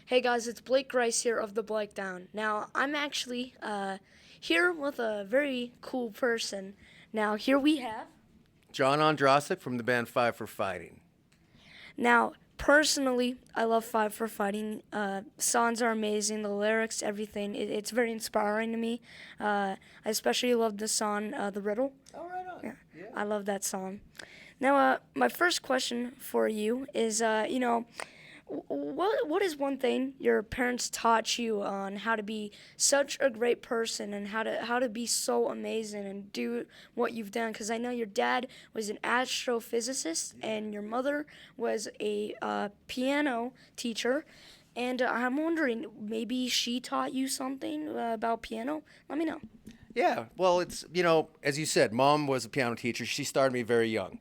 Hey guys, it's Blake Grice here of the Blake Down. Now, I'm actually here with a very cool person. Now, here we have. John Ondransik from the band Five for Fighting. Now, personally, I love Five for Fighting. Songs are amazing, the lyrics, everything. It's very inspiring to me. I especially love the song, The Riddle. Oh, right on. Yeah, Yeah. I love that song. Now, my first question for you is, what is one thing your parents taught you on how to be such a great person and how to be so amazing and do what you've done? Because I know your dad was an astrophysicist and your mother was a piano teacher. And I'm wondering, maybe she taught you something about piano? Let me know. Yeah, well, as you said, mom was a piano teacher. She started me very young,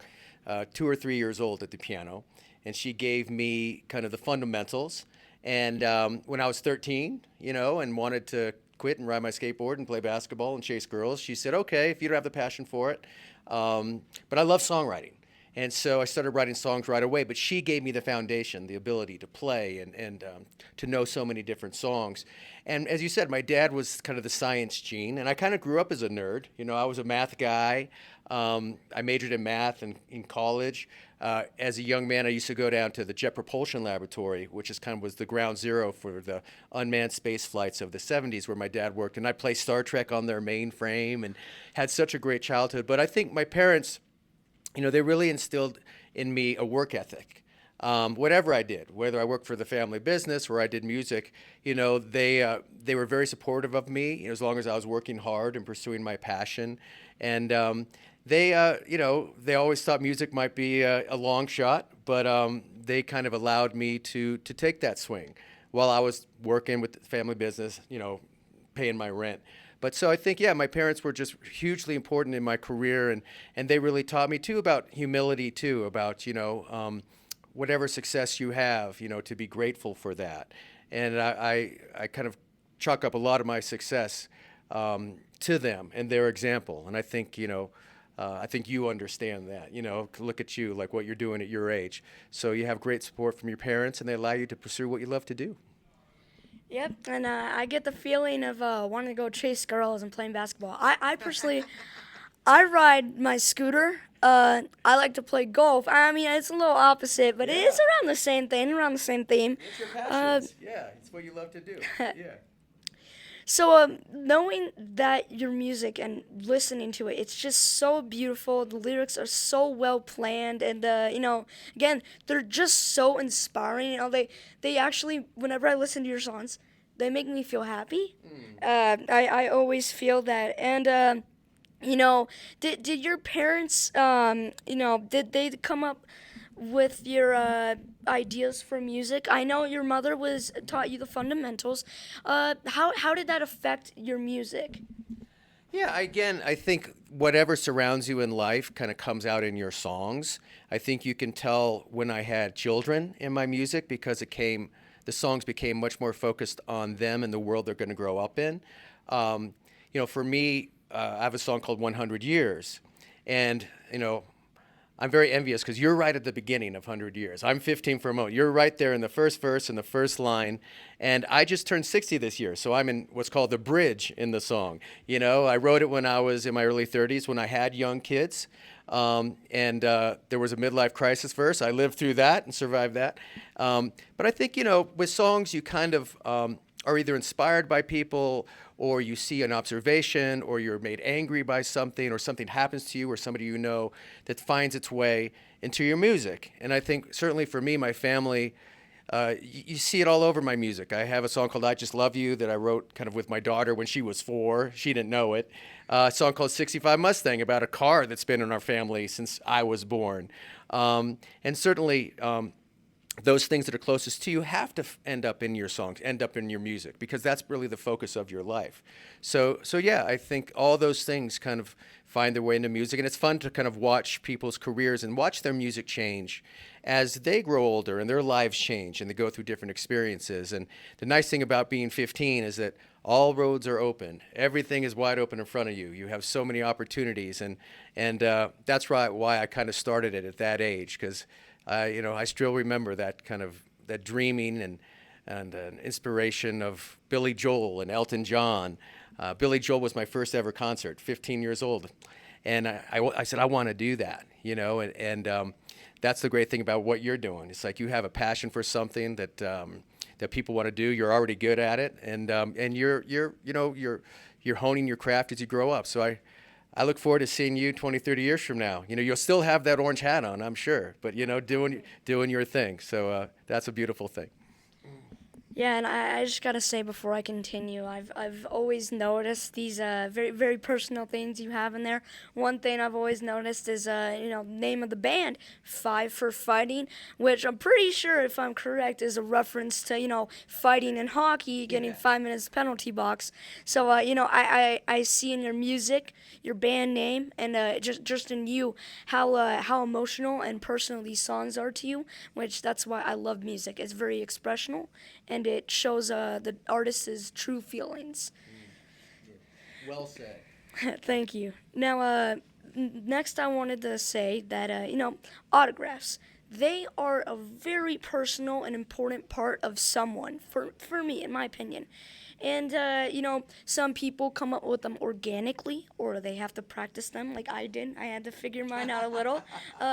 2 or 3 years old at the piano, and she gave me kind of the fundamentals. And when I was 13, and wanted to quit and ride my skateboard and play basketball and chase girls, she said, okay, if you don't have the passion for it. But I love songwriting. And so I started writing songs right away, but she gave me the foundation, the ability to play and to know so many different songs. And as you said, my dad was kind of the science gene, and I kind of grew up as a nerd. I was a math guy. I majored in math in college. As a young man, I used to go down to the Jet Propulsion Laboratory, which is kind of was the ground zero for the unmanned space flights of the 70s, where my dad worked. And I played Star Trek on their mainframe and had such a great childhood. But I think my parents, they really instilled in me a work ethic. Whatever I did, whether I worked for the family business or I did music, they were very supportive of me, as long as I was working hard and pursuing my passion. And they always thought music might be a long shot, but they kind of allowed me to take that swing while I was working with the family business, paying my rent. But so I think, yeah, my parents were just hugely important in my career, and they really taught me too about humility too, about whatever success you have, to be grateful for that. And I kind of chalk up a lot of my success to them and their example. And I think you understand that. Look at you, like what you're doing at your age. So you have great support from your parents, and they allow you to pursue what you love to do. Yep, and I get the feeling of wanting to go chase girls and playing basketball. I personally, I ride my scooter. I like to play golf. I mean, it's a little opposite, but it Yeah, is around the same thing, around the same theme. it's your Uh, passions. Yeah, it's what you love to do. Yeah. so, knowing that your music and listening to it, it's just so beautiful. The lyrics are so well planned, and again, they're just so inspiring. They actually, whenever I listen to your songs, they make me feel happy. I always feel that, and did your parents, did they come up with your ideas for music? I know your mother was taught you the fundamentals. How did that affect your music? Yeah, again, I think whatever surrounds you in life kind of comes out in your songs. I think you can tell when I had children in my music because the songs became much more focused on them and the world they're going to grow up in. For me, I have a song called 100 Years. And, I'm very envious because you're right at the beginning of 100 Years. I'm 15 for a moment. You're right there in the first verse and the first line. And I just turned 60 this year, so I'm in what's called the bridge in the song. I wrote it when I was in my early 30s, when I had young kids. And there was a midlife crisis verse. I lived through that and survived that. But I think, with songs, you kind of are either inspired by people or you see an observation or you're made angry by something or something happens to you or somebody that finds its way into your music. And I think certainly for me, my family, you see it all over my music. I have a song called I Just Love You that I wrote kind of with my daughter when she was 4. She didn't know it. A song called 65 Mustang about a car that's been in our family since I was born. And certainly those things that are closest to you have to end up in your songs, end up in your music, because that's really the focus of your life. So yeah, I think all those things kind of find their way into music, and it's fun to kind of watch people's careers and watch their music change as they grow older and their lives change and they go through different experiences. And the nice thing about being 15 is that all roads are open. Everything is wide open in front of you. You have so many opportunities, and that's why I kind of started it at that age, because I still remember that kind of that dreaming and and an inspiration of Billy Joel and Elton John. Billy Joel was my first ever concert, 15 years old. And I said, I want to do that, and that's the great thing about what you're doing. It's like you have a passion for something that people want to do. You're already good at it, and you're honing your craft as you grow up. So I look forward to seeing you 20, 30 years from now. You'll still have that orange hat on, I'm sure, but doing your thing. So that's a beautiful thing. Yeah, and I just gotta say before I continue, I've always noticed these very very personal things you have in there. One thing I've always noticed is name of the band, Five for Fighting, which I'm pretty sure, if I'm correct, is a reference to fighting in hockey, getting 5 minutes penalty box. So I see in your music, your band name, and just in you how emotional and personal these songs are to you. Which that's why I love music. It's very expressional, and it shows the artist's true feelings. Well said. Thank you. Now, next I wanted to say that, autographs. They are a very personal and important part of someone, for me, in my opinion. And, some people come up with them organically, or they have to practice them like I did. I had to figure mine out a little.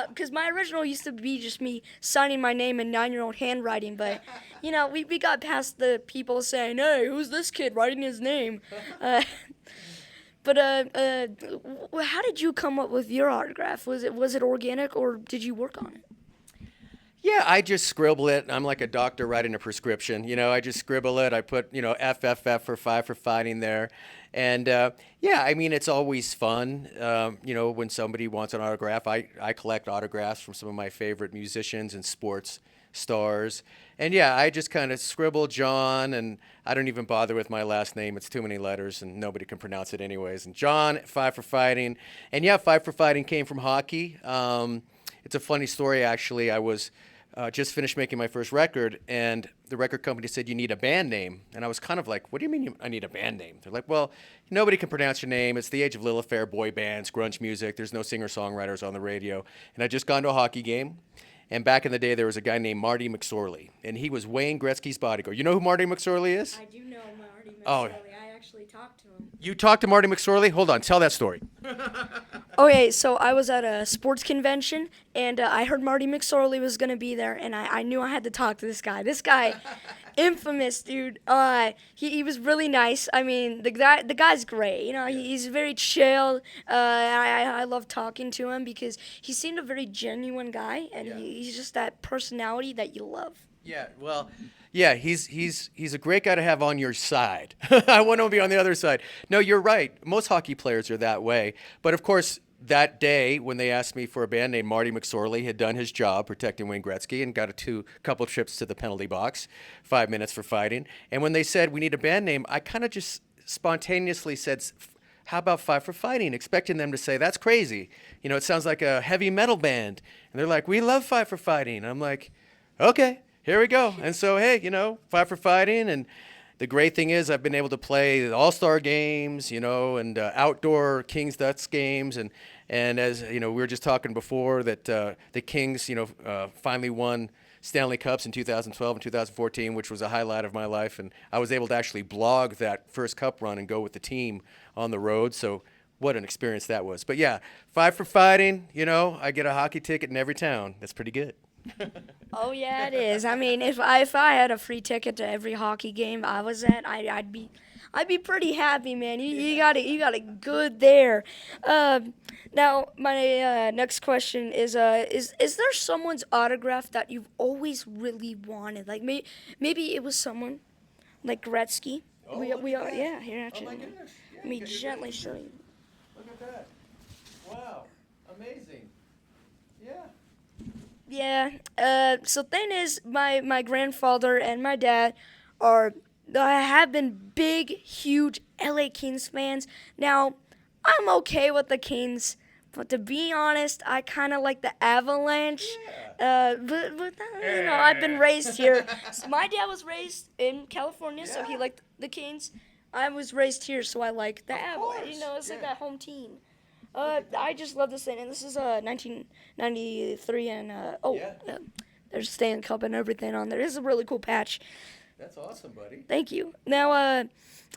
Because my original used to be just me signing my name in 9-year-old handwriting. But, we got past the people saying, hey, who's this kid writing his name? But how did you come up with your autograph? Was it organic, or did you work on it? Yeah, I just scribble it. I'm like a doctor writing a prescription. I just scribble it. I put, FFF for Five for Fighting there. And I mean, it's always fun, when somebody wants an autograph. I collect autographs from some of my favorite musicians and sports stars. And I just kind of scribble John, and I don't even bother with my last name. It's too many letters, and nobody can pronounce it anyways. And John, Five for Fighting. And Five for Fighting came from hockey. It's a funny story, actually. I was just finished making my first record, and the record company said, you need a band name. And I was kind of like, what do you mean I need a band name? They're like, well, nobody can pronounce your name. It's the age of Lilith Fair, boy bands, grunge music. There's no singer-songwriters on the radio. And I'd just gone to a hockey game. And back in the day, there was a guy named Marty McSorley, and he was Wayne Gretzky's bodyguard. You know who Marty McSorley is? I do know Marty McSorley. Oh. I actually talked to him. You talked to Marty McSorley? Hold on, tell that story. Okay, so I was at a sports convention, and I heard Marty McSorley was going to be there, and I knew I had to talk to this guy. This guy, infamous, dude. He was really nice. I mean, the guy's great. He's very chill. I love talking to him because he seemed a very genuine guy, and he's just that personality that you love. Yeah, well, he's a great guy to have on your side. I want to be on the other side. No, you're right. Most hockey players are that way. But of course, that day when they asked me for a band name, Marty McSorley had done his job protecting Wayne Gretzky and got a couple trips to the penalty box, 5 minutes for fighting. And when they said we need a band name, I kind of just spontaneously said, how about Five for Fighting? Expecting them to say, that's crazy. It sounds like a heavy metal band. And they're like, we love Five for Fighting. And I'm like, okay. Here we go. And so, hey, Five for Fighting. And the great thing is I've been able to play the All-Star games, and outdoor Kings-Ducks games. And as, we were just talking before that the Kings, finally won Stanley Cups in 2012 and 2014, which was a highlight of my life. And I was able to actually blog that first cup run and go with the team on the road. So what an experience that was. But Five for Fighting, I get a hockey ticket in every town. That's pretty good. Oh yeah, it is. I mean, if I had a free ticket to every hockey game I was at, I'd be pretty happy, man. You got it good there. Now my next question is there someone's autograph that you've always really wanted? Like maybe it was someone like Gretzky. Oh, Here actually. Oh my goodness. Yeah, Let me gently show you. Look at that. Wow. Amazing. Yeah. Yeah. So thing is, my grandfather and my dad have been big, huge LA Kings fans. Now, I'm okay with the Kings, but to be honest, I kind of like the Avalanche. But I've been raised here. So my dad was raised in California, so he liked the Kings. I was raised here, so I like the Avalanche. It's like that home team. I just love this thing, and this is 1993, and there's Stanley Cup and everything on there. This is a really cool patch. That's awesome, buddy. Thank you. Now,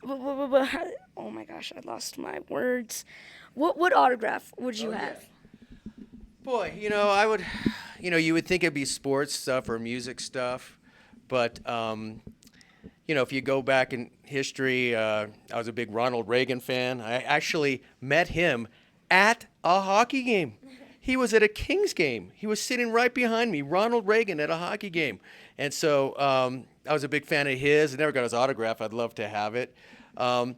oh my gosh, I lost my words. What autograph would you Oh yeah. have? Boy, I would, you would think it'd be sports stuff or music stuff, but if you go back in history, I was a big Ronald Reagan fan. I actually met him at a hockey game. He was at a Kings game. He was sitting right behind me, Ronald Reagan at a hockey game. And so I was a big fan of his. I never got his autograph. I'd love to have it. I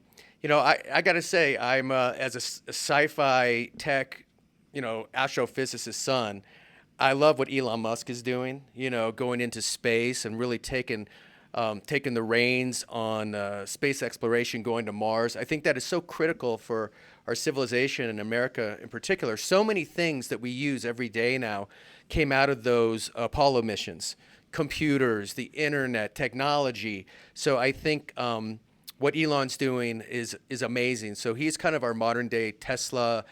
got to say, I'm as a sci-fi tech, astrophysicist's son, I love what Elon Musk is doing, going into space and really taking the reins on space exploration, going to Mars. I think that is so critical for our civilization and America in particular. So many things that we use every day now came out of those Apollo missions. Computers, the internet, technology. So I think what Elon's doing is amazing. So he's kind of our modern day Tesla,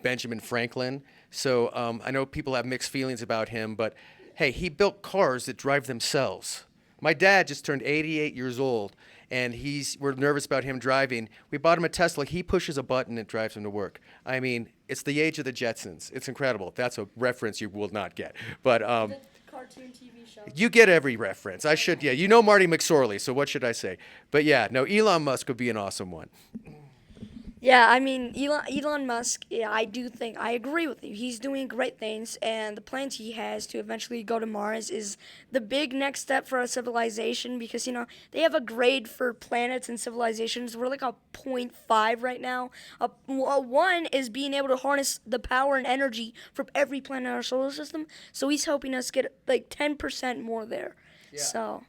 Benjamin Franklin. So I know people have mixed feelings about him, but hey, he built cars that drive themselves. My dad just turned 88 years old, and we're nervous about him driving. We bought him a Tesla. He pushes a button and drives him to work. I mean, it's the age of the Jetsons. It's incredible. That's a reference you will not get. But The cartoon TV show. you get every reference. I should, yeah. You know Marty McSorley, so what should I say? But yeah, no, Elon Musk would be an awesome one. Yeah, I mean, Elon Musk, yeah, I agree with you. He's doing great things, and the plans he has to eventually go to Mars is the big next step for our civilization because, they have a grade for planets and civilizations. We're like a point 0.5 right now. A 1 is being able to harness the power and energy from every planet in our solar system, so he's helping us get like 10% more there. Yeah. So.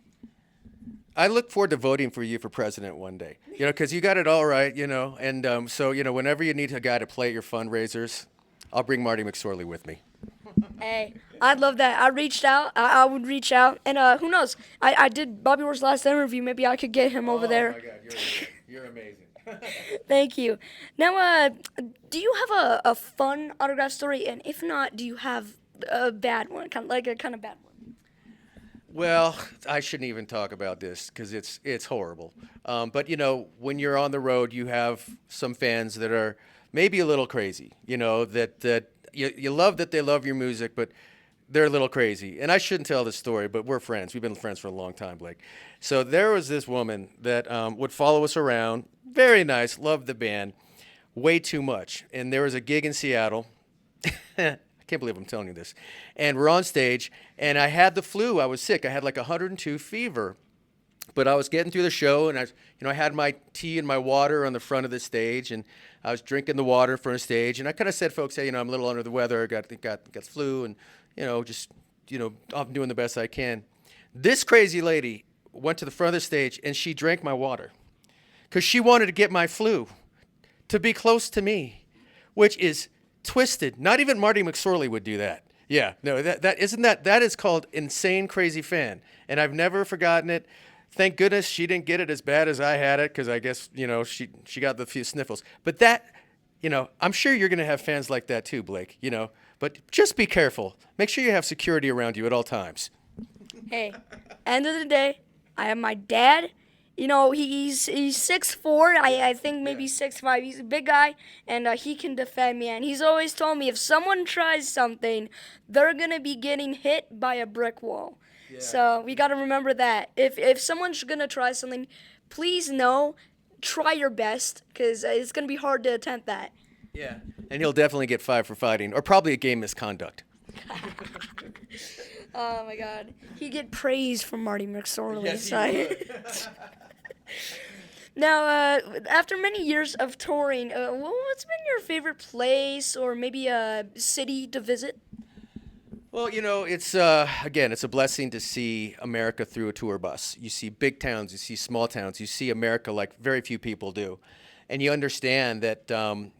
I look forward to voting for you for president one day, because you got it all right, and so, whenever you need a guy to play at your fundraisers, I'll bring Marty McSorley with me. Hey, I'd love that. I would reach out. And who knows? I did Bobby Orr's last interview. Maybe I could get him over there. Oh, my God, you're amazing. Thank you. Now, do you have a fun autograph story? And if not, do you have a bad one? Kind of bad one. Well, I shouldn't even talk about this because it's horrible. But when you're on the road, you have some fans that are maybe a little crazy. That you love that they love your music, but they're a little crazy. And I shouldn't tell this story, but we're friends. We've been friends for a long time, Blake. So there was this woman that would follow us around. Very nice, loved the band, way too much. And there was a gig in Seattle. I can't believe I'm telling you this. And we're on stage, and I had the flu. I was sick. I had like 102 fever. But I was getting through the show, and I had my tea and my water on the front of the stage, and I was drinking the water in front of the stage. And I kind of said, folks, hey, I'm a little under the weather. I got the flu, and I'm doing the best I can. This crazy lady went to the front of the stage, and she drank my water because she wanted to get my flu to be close to me, which is twisted. Not even Marty McSorley would do that. Yeah, no, that is called insane crazy fan, and I've never forgotten it. Thank goodness she didn't get it as bad as I had it because I guess she got the few sniffles. But I'm sure you're gonna have fans like that too, Blake. But just be careful. Make sure you have security around you at all times. Hey, end of the day, I have my dad. He's 6'4". I think maybe 6'5". He's a big guy, and he can defend me. And he's always told me if someone tries something, they're gonna be getting hit by a brick wall. Yeah. So we gotta remember that. If someone's gonna try something, please try your best, because it's gonna be hard to attempt that. Yeah, and he'll definitely get 5 for fighting, or probably a game misconduct. Oh my God, he'd get praise from Marty McSorley. Yes, he would. Now, after many years of touring, what's been your favorite place or maybe a city to visit? Well, it's it's a blessing to see America through a tour bus. You see big towns, you see small towns, you see America like very few people do, and you understand that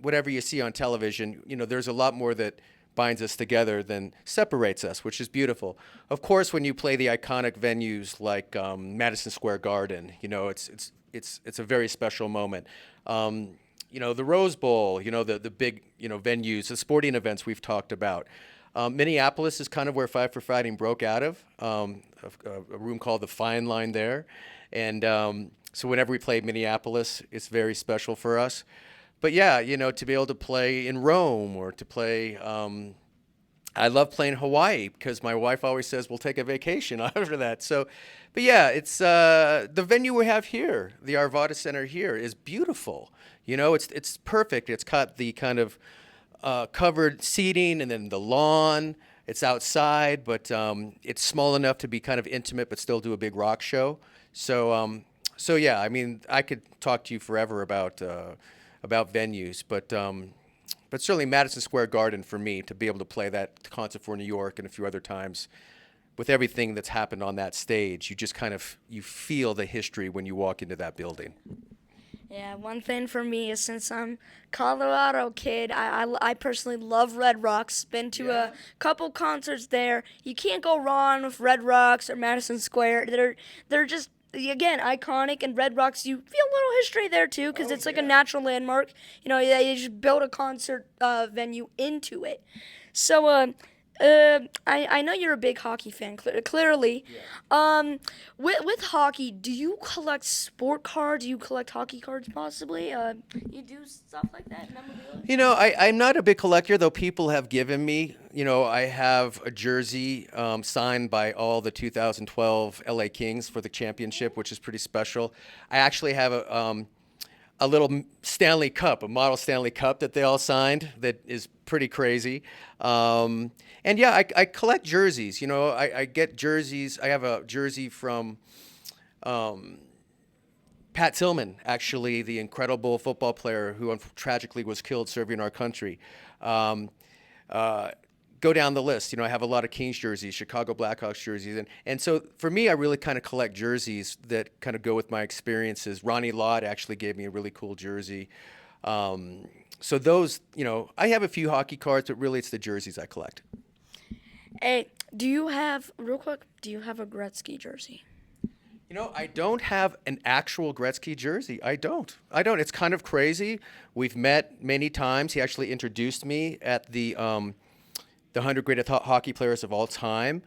whatever you see on television, there's a lot more that binds us together than separates us, which is beautiful. Of course, when you play the iconic venues like Madison Square Garden, it's a very special moment. The Rose Bowl, the big venues, the sporting events we've talked about. Minneapolis is kind of where Five for Fighting broke out of, a room called the Fine Line there. And so whenever we play Minneapolis, it's very special for us. But yeah, to be able to play in Rome or to play, I love playing Hawaii because my wife always says we'll take a vacation after that. So, but yeah, it's the venue we have here, the Arvada Center here, is beautiful. It's perfect. It's got the kind of covered seating and then the lawn. It's outside, but it's small enough to be kind of intimate, but still do a big rock show. So yeah, I mean, I could talk to you forever about venues, but certainly Madison Square Garden for me to be able to play that concert for New York and a few other times. With everything that's happened on that stage, you just kind of you feel the history when you walk into that building. Yeah, one thing for me is since I'm Colorado kid, I personally love Red Rocks. Been to a couple concerts there. You can't go wrong with Red Rocks or Madison Square. They're just again iconic, and Red Rocks you feel a little history there too because it's like a natural landmark. They just built a concert venue into it. So I know you're a big hockey fan, clearly. Yeah. With hockey, do you collect sport cards? Do you collect hockey cards, possibly? You do stuff like that, memorabilia? I'm not a big collector, though people have given me. I have a jersey signed by all the 2012 LA Kings for the championship, which is pretty special. I actually have a little Stanley Cup, a model Stanley Cup that they all signed that is pretty crazy. And yeah, I collect jerseys. I get jerseys. I have a jersey from Pat Tillman, actually, the incredible football player who tragically was killed serving our country. Go down the list. I have a lot of Kings jerseys, Chicago Blackhawks jerseys. And so for me, I really kind of collect jerseys that kind of go with my experiences. Ronnie Lott actually gave me a really cool jersey. So those, I have a few hockey cards, but really it's the jerseys I collect. Hey, real quick, do you have a Gretzky jersey? I don't have an actual Gretzky jersey. I don't. It's kind of crazy. We've met many times. He actually introduced me at the 100 Greatest Hockey Players of All Time.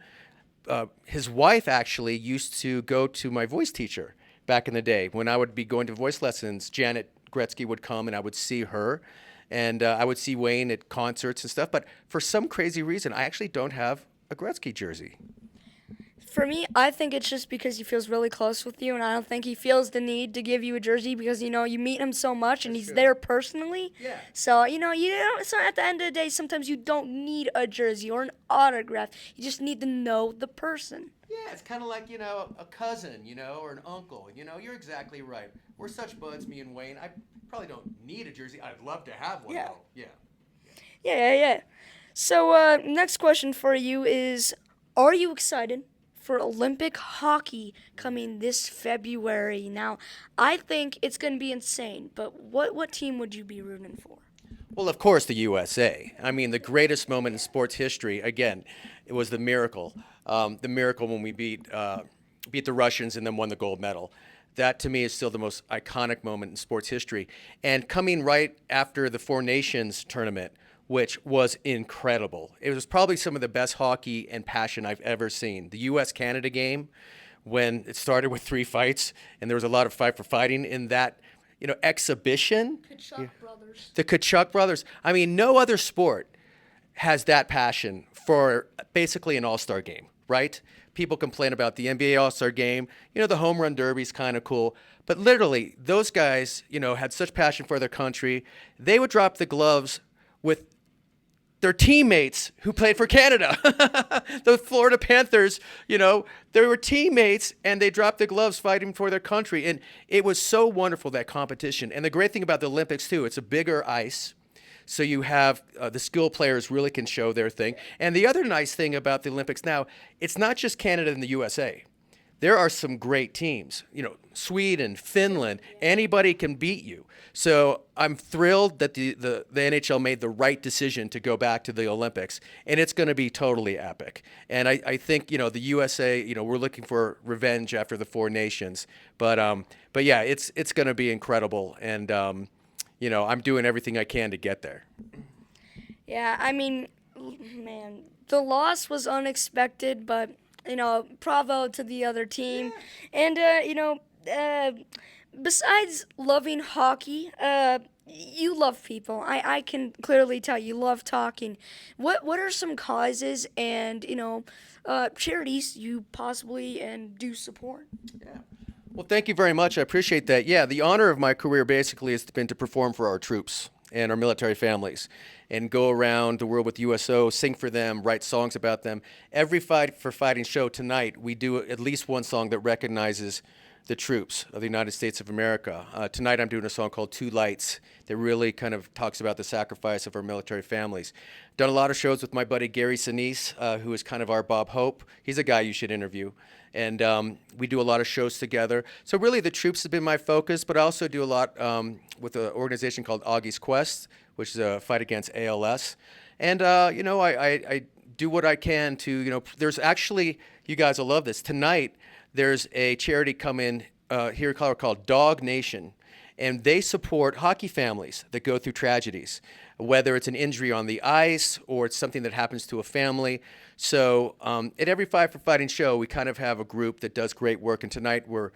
His wife actually used to go to my voice teacher back in the day. When I would be going to voice lessons, Janet Gretzky would come and I would see her. And I would see Wayne at concerts and stuff. But for some crazy reason, I actually don't have a Gretzky jersey. For me, I think it's just because he feels really close with you, and I don't think he feels the need to give you a jersey because you meet him so much and he's there personally. Yeah. So So at the end of the day, sometimes you don't need a jersey or an autograph. You just need to know the person. Yeah, it's kind of like a cousin, or an uncle. You're exactly right. We're such buds, me and Wayne. I probably don't need a jersey. I'd love to have one. Yeah. Though. Yeah. Yeah. So next question for you is: are you excited for Olympic hockey coming this February? Now, I think it's going to be insane, but what team would you be rooting for? Well, of course, the USA. I mean, the greatest moment in sports history, again, it was the miracle. The miracle when we beat the Russians and then won the gold medal. That, to me, is still the most iconic moment in sports history. And coming right after the Four Nations tournament, which was incredible. It was probably some of the best hockey and passion I've ever seen. The U.S.-Canada game, when it started with 3 fights, and there was a lot of fight for fighting in that, exhibition. Kachuk brothers. The Kachuk brothers. I mean, no other sport has that passion for basically an all-star game, right? People complain about the NBA all-star game. The home run derby is kind of cool. But literally, those guys, had such passion for their country. They would drop the gloves with their teammates who played for Canada. The Florida Panthers, they were teammates and they dropped the gloves fighting for their country. And it was so wonderful, that competition. And the great thing about the Olympics, too, it's a bigger ice. So you have the skill players really can show their thing. And the other nice thing about the Olympics now, it's not just Canada and the USA. There are some great teams, Sweden, Finland, anybody can beat you. So I'm thrilled that the NHL made the right decision to go back to the Olympics, and it's going to be totally epic. And I think, the USA, we're looking for revenge after the Four Nations. But yeah, it's going to be incredible. And, I'm doing everything I can to get there. Yeah, I mean, man, the loss was unexpected, but bravo to the other team. And, uh, besides loving hockey, you love people. I can clearly tell you love talking. What are some causes and charities you possibly and do support? Yeah. Well, thank you very much. I appreciate that. Yeah, the honor of my career basically has been to perform for our troops and our military families and go around the world with USO, sing for them, write songs about them. Every Fight for Fighting show tonight, we do at least one song that recognizes the troops of the United States of America. Tonight I'm doing a song called Two Lights that really kind of talks about the sacrifice of our military families. Done a lot of shows with my buddy Gary Sinise, who is kind of our Bob Hope. He's a guy you should interview. And we do a lot of shows together. So really the troops have been my focus, but I also do a lot with an organization called Augie's Quest, which is a fight against ALS. And, I do what I can to, there's actually, you guys will love this. Tonight, there's a charity come in here in Colorado called Dog Nation, and they support hockey families that go through tragedies, whether it's an injury on the ice or it's something that happens to a family. So at every Fight for Fighting show, we kind of have a group that does great work, and tonight we're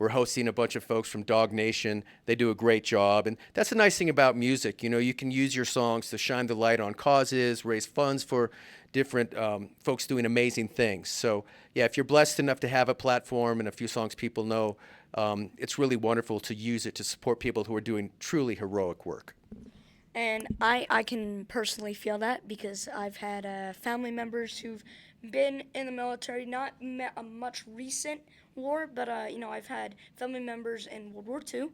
hosting a bunch of folks from Dog Nation. They do a great job, and that's the nice thing about music. You can use your songs to shine the light on causes, raise funds for different folks doing amazing things. So yeah, if you're blessed enough to have a platform and a few songs people know, it's really wonderful to use it to support people who are doing truly heroic work. And I can personally feel that because I've had family members who've been in the military, not a much recent war, but I've had family members in World War II.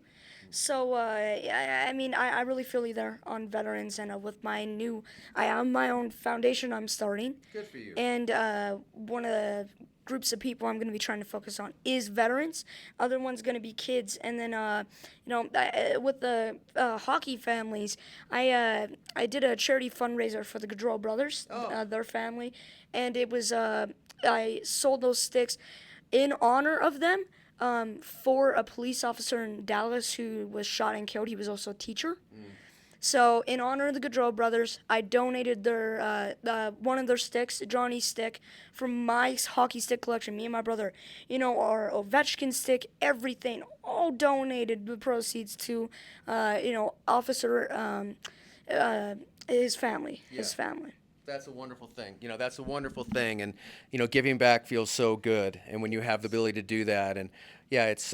So I really feel you there on veterans, and with I have my own foundation I'm starting, Good for you. and one of the groups of people I'm going to be trying to focus on is veterans. Other one's going to be kids, and then with the hockey families, I did a charity fundraiser for the Gaudreau brothers, Oh. their family, and it was I sold those sticks in honor of them. For a police officer in Dallas who was shot and killed. He was also a teacher. So, in honor of the Gaudreau brothers, I donated their one of their sticks, Johnny's stick, from my hockey stick collection. Me and my brother, our Ovechkin stick, everything, all donated the proceeds to, Officer, his family, Yeah. his family. That's a wonderful thing. That's a wonderful thing, and giving back feels so good. And when you have the ability to do that, and yeah, it's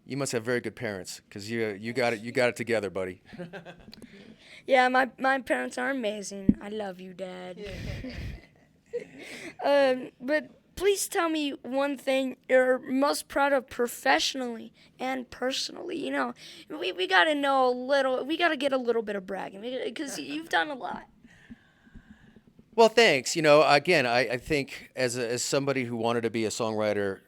you must have very good parents because you got it together, buddy. Yeah, my parents are amazing. I love you, Dad. But please tell me one thing you're most proud of professionally and personally. We got to know a little, we got to get a little bit of bragging because you've done a lot. Well, thanks. Again, I think as somebody who wanted to be a songwriter,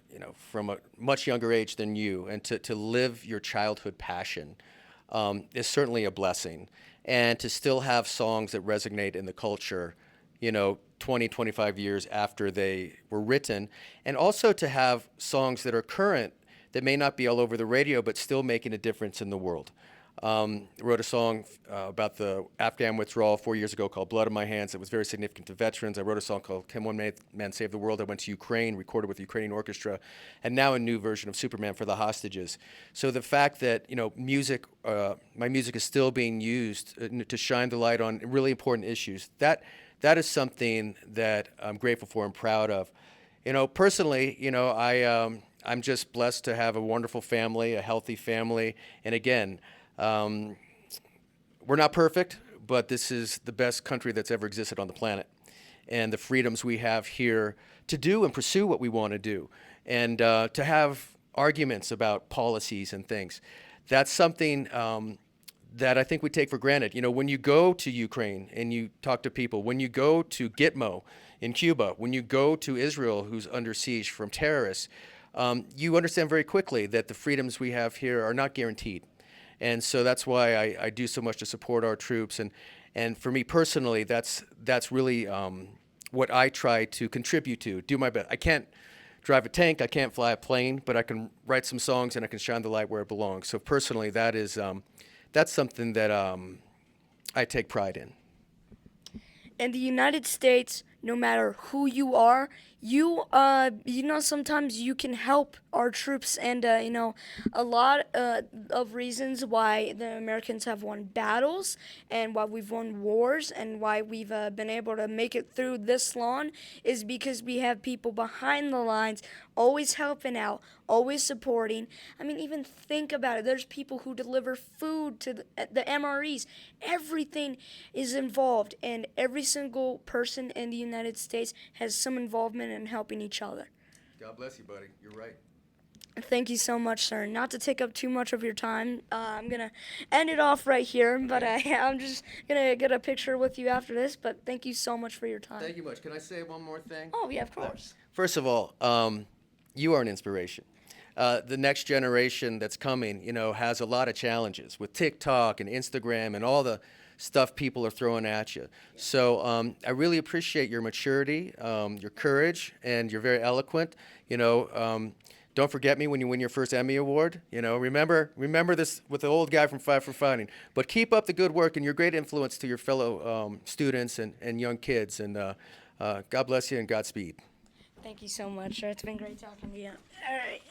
from a much younger age than you, and to live your childhood passion is certainly a blessing. And to still have songs that resonate in the culture, 20, 25 years after they were written, and also to have songs that are current that may not be all over the radio, but still making a difference in the world. Wrote a song about the Afghan withdrawal 4 years ago called Blood on My Hands that was very significant to veterans. I wrote a song called Can One Man Save the World? I went to Ukraine, recorded with the Ukrainian orchestra, and now a new version of Superman for the hostages. So the fact that, my music is still being used to shine the light on really important issues, that is something that I'm grateful for and proud of. Personally, I'm just blessed to have a wonderful family, a healthy family, and again, we're not perfect, but this is the best country that's ever existed on the planet. And the freedoms we have here to do and pursue what we want to do, and to have arguments about policies and things. That's something that I think we take for granted. When you go to Ukraine and you talk to people, when you go to Gitmo in Cuba, when you go to Israel, who's under siege from terrorists, you understand very quickly that the freedoms we have here are not guaranteed. And so that's why I do so much to support our troops. And for me personally, that's really what I try to contribute to, do my best. I can't drive a tank, I can't fly a plane, but I can write some songs and I can shine the light where it belongs. So personally, that's something that I take pride in. In the United States, no matter who you are, Sometimes you can help our troops, and a lot of reasons why the Americans have won battles and why we've won wars and why we've been able to make it through this long is because we have people behind the lines always helping out, always supporting. I mean, even think about it. There's people who deliver food to the MREs. Everything is involved, and every single person in the United States has some involvement in helping each other. God bless you, buddy. You're right. Thank you so much, sir. Not to take up too much of your time, I'm going to end it off right here, but I'm just going to get a picture with you after this. But thank you so much for your time. Thank you much. Can I say one more thing? Oh, yeah, of course. First of all, you are an inspiration. The next generation that's coming, has a lot of challenges with TikTok and Instagram and all the stuff people are throwing at you. So I really appreciate your maturity, your courage, and you're very eloquent. Don't forget me when you win your first Emmy Award. Remember this with the old guy from Five for Fighting. But keep up the good work, and you're a great influence to your fellow students and young kids. And God bless you and Godspeed. Thank you so much, sir. It's been great talking to you. All right.